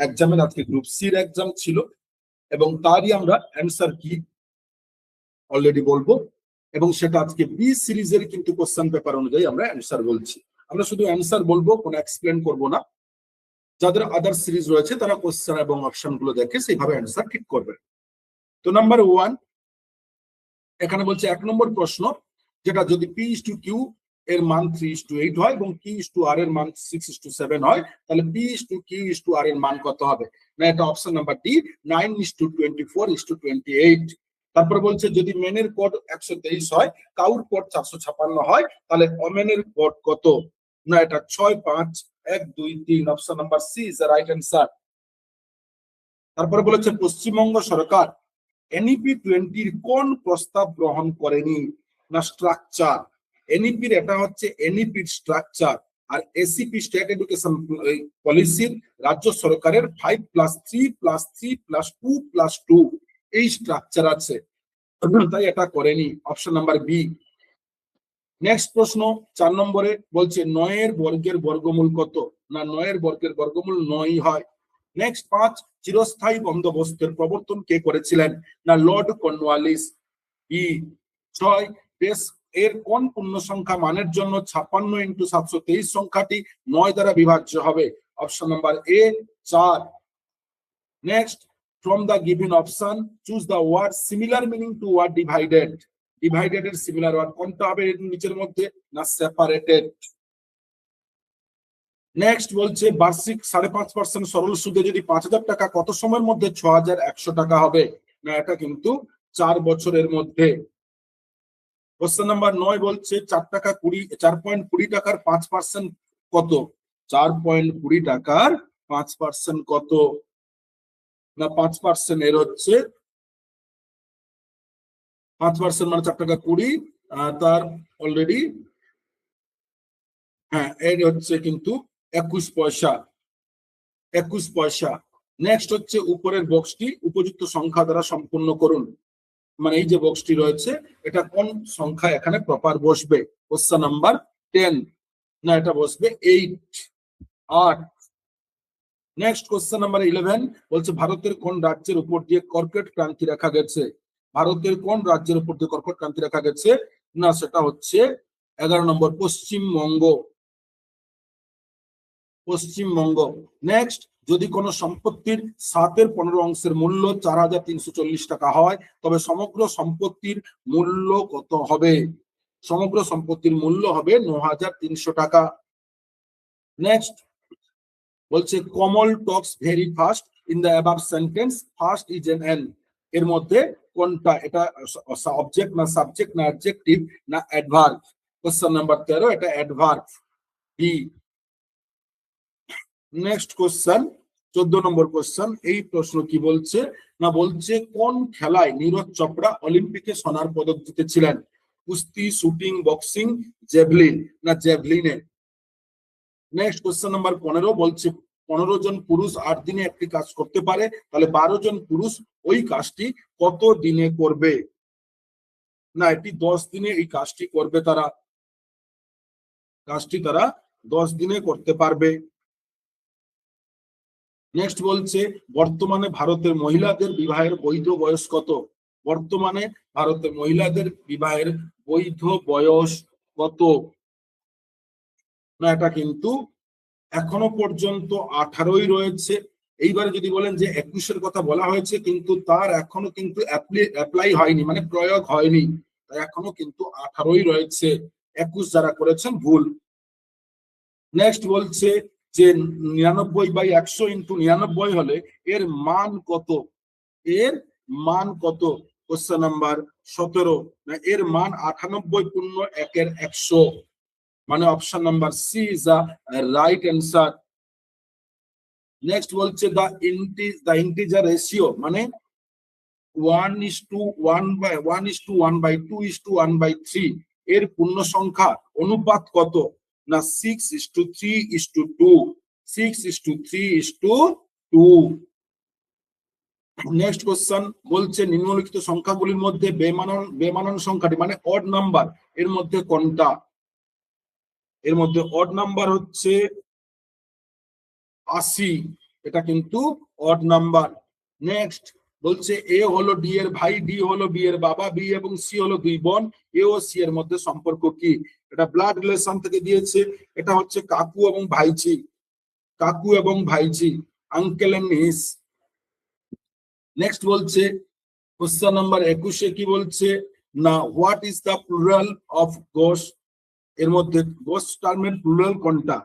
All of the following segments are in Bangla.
এক্সামের আজকে গ্রুপ সির এক্সাম ছিল এবং তারই আমরা অ্যান্সার কি অলরেডি বলবো, এবং সেটা আজকে বি সিরিজের কিন্তু কোশ্চেন পেপার অনুযায়ী আমরা অ্যান্সার বলছি। আমরা শুধু অ্যান্সার বলবো, কোনো এক্সপ্লেন করব না। যাদের আদার সিরিজ রয়েছে তারা কোশ্চেন এবং অপশন গুলো দেখে সেইভাবে অ্যান্সার ঠিক করবে। তো নাম্বার 1 এখানে বলছে 1 নম্বর প্রশ্ন, যেটা যদি P/Q এর মান 3:8 হয় এবং Q/R এর মান 6:7 হয়, তাহলে P/Q/R এর মান কত হবে? না, এটা অপশন নাম্বার ডি, 9:24:28। তারপর বলছে যদি মেনের কোড 123 হয়, কাউর কোড 456 হয়, তাহলে অমেনের কোড কত? না, এটা 6, 5, 1, 2, 3। Option number C is the right answer. তারপরে বলেছে পশ্চিমবঙ্গ সরকার NEP 20 কোন প্রস্তাব গ্রহণ করেনি? না, স্ট্রাকচার। NEP এটা হচ্ছে NEP স্ট্রাকচার, আর SEP স্টেট এডুকেশন পলিসির রাজ্য সরকারের 5+3+3+2+2 এই স্ট্রাকচার আছে, তাই এটা করেনি। Option number B. নেক্সট প্রশ্ন 4 নম্বরে বলছে 9 এর বর্গের বর্গমূল কত? না, 9 এর বর্গের বর্গমূল 9 হয়। নেক্সট 5 চিরস্থায়ী বন্দোবস্তের প্রবর্তন কে করেছিলেন? না, লর্ড কর্নওয়ালিস। বি 6 দেশ এর কোন পূর্ণ সংখ্যা মানের জন্য 56 × 723 সংখ্যাটি 9 দ্বারা বিভাজ্য হবে? Option number A 4। Next, from the given option choose the word similar meaning to word divided. Divided এর সিমিলার ওয়ার্ড কোনটা হবে এর নিচের মধ্যে? না, সেপারেটেড। নেক্সট বলছে বার্ষিক 5.5% সরল সুদে যদি 5,000 টাকা কত সময়ের মধ্যে 6,100 টাকা হবে? না, এটা কিন্তু 4 বছরের মধ্যে। কোশ্চেন নাম্বার 9 বলছে 4.20 টাকার 5% কত? 4.20 টাকার 5% কত? না, 5% এর হচ্ছে 5% মানে 4 টাকা 20, তার অলরেডি হ্যাঁ এর হচ্ছে কিন্তু 21 পয়সা। 21 পয়সা। নেক্সট হচ্ছে উপরের বক্সটি উপযুক্ত সংখ্যা দ্বারা সম্পূর্ণ করুন। মানে এই যে বক্সটি রয়েছে এটা কোন সংখ্যা এখানে প্রপার বসবে? Question number 10। না, এটা বসবে 8। নেক্সট কোশ্চেন নাম্বার 11 বলছে ভারতের কোন রাজ্যের উপর দিয়ে কর্কট ক্রান্তি রেখা গেছে? ভারতের কোন রাজ্যের উপর দিয়ে কর্কট ক্রান্তি রেখা গেছে? না, সেটা হচ্ছে 11 নম্বর পশ্চিমবঙ্গ। পশ্চিমবঙ্গ। নেক্সট, যদি কোনো সম্পত্তির 7/15 অংশের মূল্য 4,340 টাকা হয়, তবে সমগ্র সম্পত্তির মূল্য কত হবে? সমগ্র সম্পত্তির মূল্য হবে 9,300 টাকা। নেক্সট বলছে Kamal talks very fast in the above sentence, fast is an an এর মধ্যে কোনটা? এটা অবজেক্ট না সাবজেক্ট না অ্যাডজেক্টিভ না অ্যাডভার্ব? কোশ্চেন নাম্বার 13, এটা অ্যাডভার্ব। বি। নেক্সট কোশ্চেন 14 নম্বর কোশ্চেন। এই প্রশ্ন কি বলছে? না, বলছে কোন খেলায় নীরজ চোপড়া অলিম্পিকে সোনার পদক জিতেছিলেন? কুস্তি, শুটিং, বক্সিং, জেভলিন? না, জেভলিনে। নেক্সট কোশ্চেন নাম্বার 15 বলছে 15 জন পুরুষ 8 দিনে একটি কাজ করতে পারে, তাহলে 12 জন পুরুষ ওই কাজটি কত দিনে করবে? না, এটি 10 দিনে এই কাজটি করবে তারা। কাজটি তারা 10 দিনে করতে পারবে। নেক্সট বলছে বর্তমানে ভারতের মহিলাদের বিবাহের বৈধ বয়স কত? বর্তমানে ভারতের মহিলাদের বিবাহের বৈধ বয়স কত? না, এটা কিন্তু এখনো পর্যন্ত 18ই রয়েছে। এইবারে যদি বলেন যে 21-এর কথা বলা হয়েছে, কিন্তু তার এখনো কিন্তু অ্যাপ্লাই হয়নি, মানে প্রয়োগ হয়নি, তাই এখনো কিন্তু 18ই রয়েছে। 21 যারা করেছেন ভুল। নেক্সট বলছে যে 99/100 × 99 হলে এর মান কত? এর মান কত? Question number 17। না, এর মান 98.1/100, মানে option number C is the right answer. Next বলছে দ্য ইন্টিজার রেশিও, মানে 1:1/2:1/3 এর পূর্ণ সংখ্যা অনুপাত কত? না, 6:3:2। 6:3:2। নেক্সট কোশ্চেন বলছে নিম্নলিখিত সংখ্যাগুলির মধ্যে বেমানান সংখ্যাটি, মানে অড নাম্বার, এর মধ্যে কোনটা? এর মধ্যে অড নাম্বার হচ্ছে 80। এটা কিন্তু অড নাম্বার। নেক্সট বলছে এ হলো ডি এর ভাই, ডি হলো বি এর বাবা, বি এবং সি হলো দুই বোন, এ ও সি এর মধ্যে সম্পর্ক কি? এটা ব্লাড রিলেশন থেকে দিয়েছে। এটা হচ্ছে কাকু এবং ভাইজি, কাকু এবং ভাইজি, আঙ্কেল এন্ড নিস। নেক্সট বলছে কোশ্চেন নাম্বার 21 কি বলছে না, what is the plural of goose? এর মধ্যে গোস টার্মের প্লুরাল কোনটা?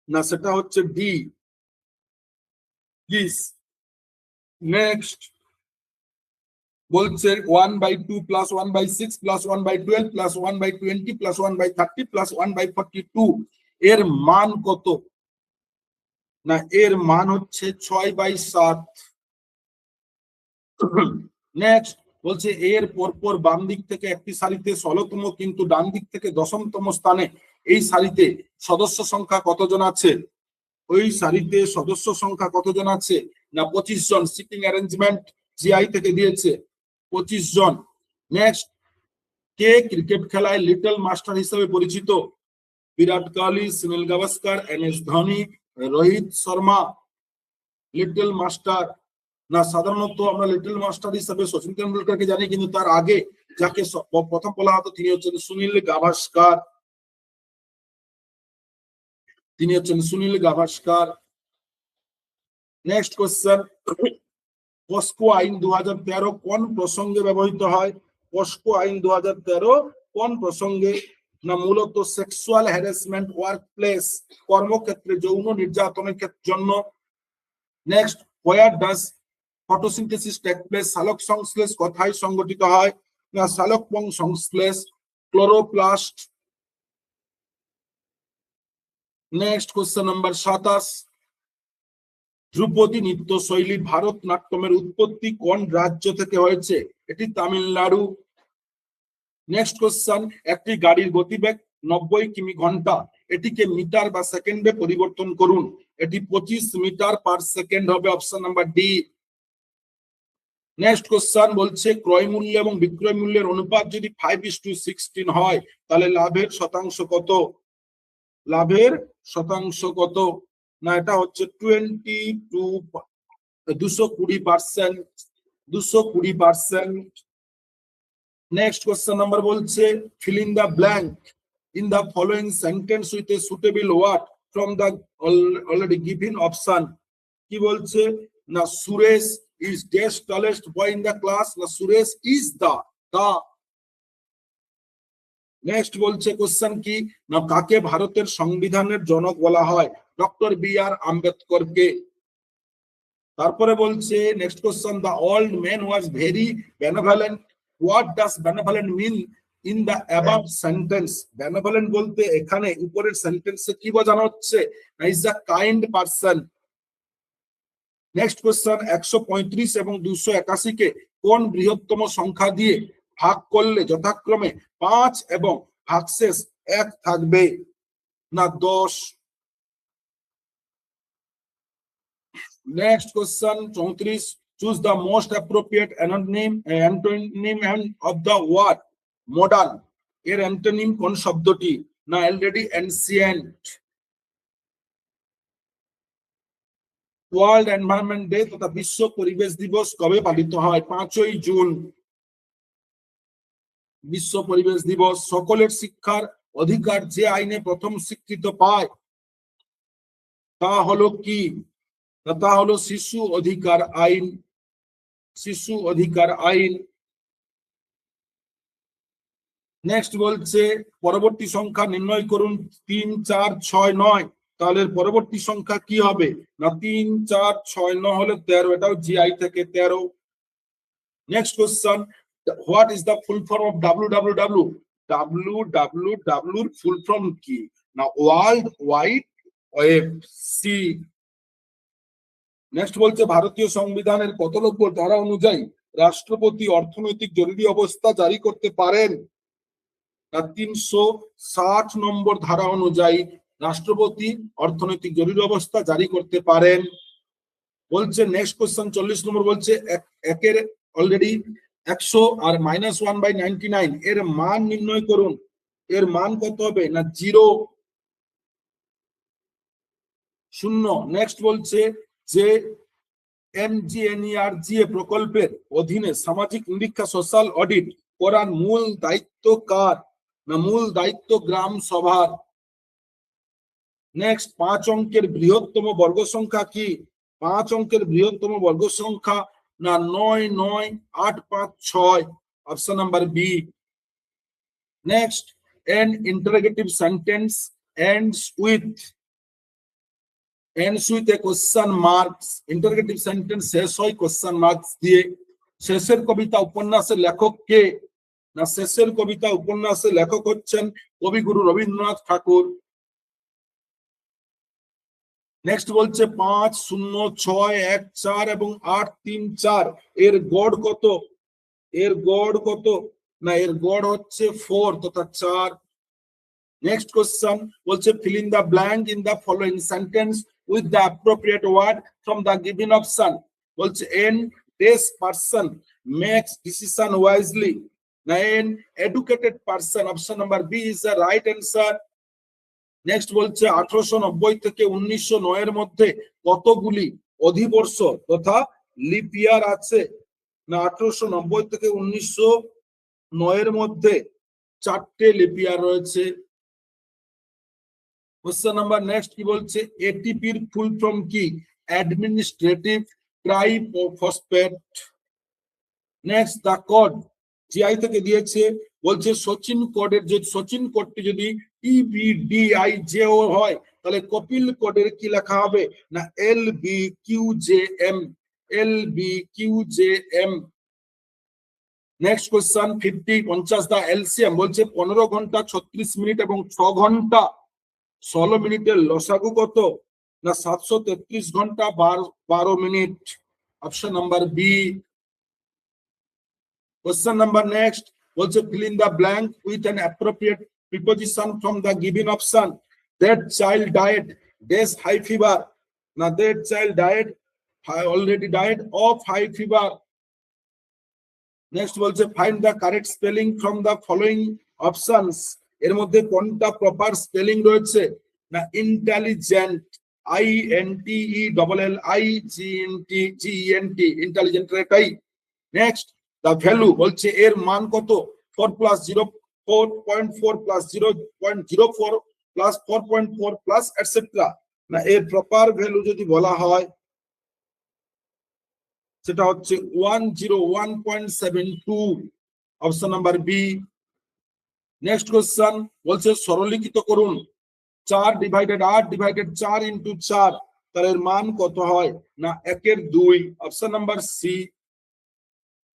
না সেটা হচ্ছে ডি, গিস। নেক্সট বলছে 1/2 plus 1/6 plus 1/12 plus 1/20 plus 1/30 plus 1/42 এর মান কত? না এর মান হচ্ছে 6/7। নেক্সট বলছে এর পরপর বাম দিক থেকে একটি সারিতে 16তম কিন্তু ডান দিক থেকে 10তম স্থানে এই সারিতে সদস্য সংখ্যা কতজন আছে? ওই সারিতে সদস্য সংখ্যা কতজন আছে? না 25 জন। সিটিং অ্যারেঞ্জমেন্ট জিআই থেকে দিয়েছে 25 জন। নেক্সট কে ক্রিকেট খেলায় লিটল মাস্টার হিসেবে পরিচিত? Virat Kohli, Sunil Gavaskar, M S Dhoni, Rohit Sharma. Little master না সাধারণত আমরা লিটল মাস্টার হিসেবে সচিন তেন্ডুলকারকে জানি, কিন্তু তার আগে যাকে প্রথম বলা হতো তিনি হচ্ছেন সুনীল গাভাস্কার, তিনি হচ্ছেন সুনীল গাভাস্কার। নেক্সট কোশ্চেন, পস্কো আইন 2013 কোন প্রসঙ্গে ব্যবহৃত হয়? পস্কো আইন 2013 কোন প্রসঙ্গে? না মূলত সেক্সুয়াল হ্যারাসমেন্ট ওয়ার্ক প্লেস, কর্মক্ষেত্রে যৌন নির্যাতনের জন্য। Next, where does photosynthesis take place? সালোক সংশ্লেষ কোথায় সংঘটিত হয়? না সালোকপং সংশ্লেষ, ক্লোরোপ্লাস্ট। নেক্সট কোশ্চেন নাম্বার 27, ধ্রুপদী নৃত্য শৈলী ভারতনাট্যমের উৎপত্তি কোন রাজ্য থেকে হয়েছে? এটি তামিলনাড়ু। নেক্সট কোশ্চেন, একটি গাড়ির গতিবেগ 90 কিমি ঘন্টা, এটিকে মিটার বা সেকেন্ডে পরিবর্তন করুন। এটি 25 মিটার পার সেকেন্ড হবে, option number D. Next question বলছে ক্রয় মূল্য এবং বিক্রয় মূল্যের অনুপাত যদি 5:16 হয় তাহলে লাভের শতাংশ কত? লাভের শতাংশ কত? না এটা হচ্ছে 220%, 220%। নেক্সট কোশ্চেন নাম্বার বলছে fill in the blank in the following sentence with a suitable word from the already given option। কি বলছে না Suresh is dash tallest boy in the class, না সুরেশ is the। নেক্সট বলছে কোশ্চেন কি না কাকে ভারতের সংবিধানের জনক বলা হয়? Doctor B R. আম্বেদকরকে। তারপরে বলছে next question, the old man was very benevolent, what does benevolent mean in the above sentence? benevolent বলতে এখানে উপরের সেন্টেন্সে কি বোঝানো হচ্ছে? is a kind person। Next question, 135 এবং 281 কে কোন বৃহত্তম সংখ্যা দিয়ে ভাগ করলে যথাক্রমে 5 এবং ভাগশেষ 1 থাকবে? না 10। Next question 34, choose the most appropriate antonym of the word modern. এর অ্যান্টোনিম কোন শব্দটি? না already ancient. World environment day তথা বিশ্ব পরিবেশ দিবস কবে পালিত হয়? 5ই জুন, বিশ্ব পরিবেশ দিবস। সকলের শিক্ষার অধিকার যে আইনে প্রথম স্বীকৃত পায় তা হলো কি? তা হলো শিশু অধিকার আইন, শিশু অধিকার আইন। নেক্সট বলছে পরবর্তী সংখ্যা নির্ণয় করুন 3, 4, 6, 9। তাহলে পরবর্তী সংখ্যা কি হবে? না 3, 4, 6, 9 হলে 13, এটাও জিআই থেকে 13। Next question, what is the full form of www? www full form কি? না world wide web, C. Next বলছে ভারতীয় সংবিধানের কত নম্বর ধারা অনুযায়ী রাষ্ট্রপতি অর্থনৈতিক জরুরি অবস্থা জারি করতে পারেন? 360 নম্বর ধারা অনুযায়ী রাষ্ট্রপতি অর্থনৈতিক জরুরি অবস্থা জারি করতে পারেন। বলছে নেক্সট কোশ্চেন 40 নম্বর বলছে একের অলরেডি 100 আর -1/99 এর মান নির্ণয় করুন। এর মান কত হবে? না 0, 0। নেক্সট বলছে যে MGNRGA প্রকল্পের অধীনে সামাজিক নিরীক্ষা সোশ্যাল অডিট করার মূল দায়িত্ব কার? না মূল দায়িত্ব গ্রাম সভার। নেক্সট, 5 অঙ্কের বৃহত্তম বর্গ সংখ্যা কি? 5 অঙ্কের বৃহত্তম বর্গ সংখ্যা না 9 9 8 5 6, option number B. Next, an interrogative sentence ends with a question marks. interrogative sentence শেষ হয় question marks দিয়ে। শেষের কবিতা উপন্যাসের লেখক কে? না শেষের কবিতা উপন্যাসের লেখক হচ্ছেন কবিগুরু রবীন্দ্রনাথ ঠাকুর। নেক্সট বলছে 5 0 6 1 4 এবং 8 3 4 এর গড় কত? এর গড় কত? না এর গড় হচ্ছে 4 তথা 4। নেক্সট কোশ্চেন বলছে fill in the blank in the following sentence with the appropriate word from the given option. বলছে an this person makes decision wisely. না an educated person, option number B is the right answer. Next বলছে 1890 থেকে 1909 এর মধ্যে কতগুলি অধিবর্ষ তথা লিপ ইয়ার আছে? না 1890 থেকে 1909 এর মধ্যে 4টে লিপ ইয়ার রয়েছে। কোশ্চেন নাম্বার নেক্সট কি বলছে? এটিপির ফুল ফর্ম কি? Administrative triphosphate. নেক্সট, দা কোড জিআই থেকে দিয়েছে, বলছে সচিন কোডের যে সচিন কোডটি যদি EBDIJO হয় তাহলে কপিল কোডের কি লেখা হবে? না LBQJM, LBQJM। নেক্সট কোশ্চেন 50 দা এলসিএম বলছে 15 ঘন্টা 36 মিনিট এবং 6 ঘন্টা 16 মিনিটের লসাগু কত? না 733 ঘন্টা 12 মিনিট, option number B. Question number next বলছে fill in the blank with an appropriate preposition from the given option. That child died dash high fever. Now that child died already died of high fever. Next বলছে find the correct spelling from the following options. এর মধ্যে কোনটা প্রপার স্পেলিং রয়েছে? না ইন্টেলিজেন্ট, INTELLIGENT, ইন্টেলিজেন্ট এটাই। নেক্সট, the value বলছে এর মান কত? 4 plus 0 4.4 plus 0.04 plus 4.4 plus etc. না এর প্রপার ভ্যালু যদি বলা হয় সেটা হচ্ছে 101.72, option number B. Next question বলছে সরলীকৃত করুন 4 ডিভাইডেড 8 ডিভাইডেড 4 ইনটু 4, তার এর মান কত হয়? না 1/2, অপশন নাম্বার সি।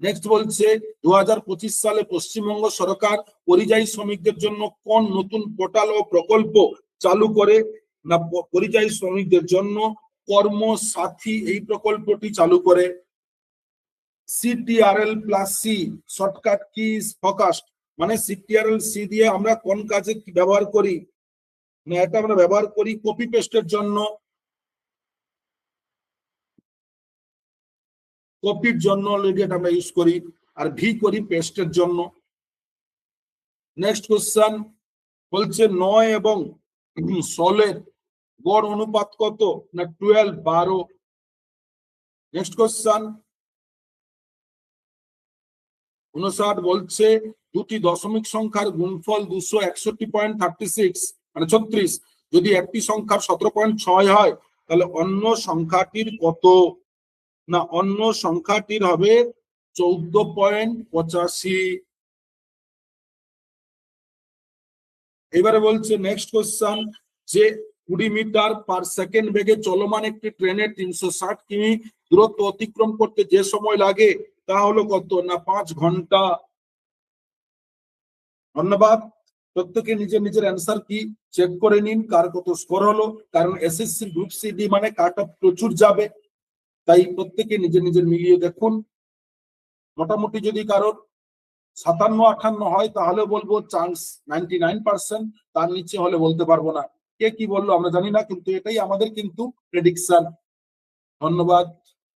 নেক্সট বলছে 2025 সালে পশ্চিমবঙ্গ সরকার পরিযায়ী শ্রমিকদের জন্য কোন নতুন পোর্টাল ও প্রকল্প চালু করে? না পরিযায়ী শ্রমিকদের জন্য কর্মসাথী এই প্রকল্পটি চালু করে। CTRL+C শর্টকাট কি ফোকাসড, মানে CTRL+C দিয়ে আমরা কোন কাজে কি ব্যবহার করি? না এটা আমরা ব্যবহার করি কপি পেস্টের জন্য, কপির জন্য অলরেডি এটা আমরা ইউজ করি, আর ভি করি পেস্টের জন্য। নেক্সট কোশ্চেন বলছে 9 এবং 16 গড় অনুপাত কত? না 12 12। নেক্সট কোশ্চেন 59 বলছে দুটি দশমিক সংখ্যার গুণফল 261.36 মানে 36 যদি একটি সংখ্যার 17.6 হয় তাহলে অন্য সংখ্যাটির কত? না অন্য সংখ্যাটির হবে 14.85। এবারে বলছে নেক্সট কোশ্চেন যে 20 মিটার পার সেকেন্ড বেগে চলমান একটি ট্রেনের 360 কিমি দূরত্ব অতিক্রম করতে যে সময় লাগে তা হলো কত? না 5 ঘন্টা। ধন্যবাদ। প্রত্যেকে নিজের নিজের অ্যান্সার কি চেক করে নিন, কার কত স্কোর হলো, কারণ এসএসসি গ্রুপ সিডি মানে কাট অফ প্রচুর যাবে, তাই প্রত্যেকে নিজের নিজের মিলিয়ে দেখুন। মোটামুটি যদি কারোর 57-58 হয় তাহলে বলবো চান্স 99%, তার নিচে হলে বলতে পারবো না। কে কি বললো আমরা জানি না, কিন্তু এটাই আমাদের কিন্তু প্রেডিকশন। ধন্যবাদ।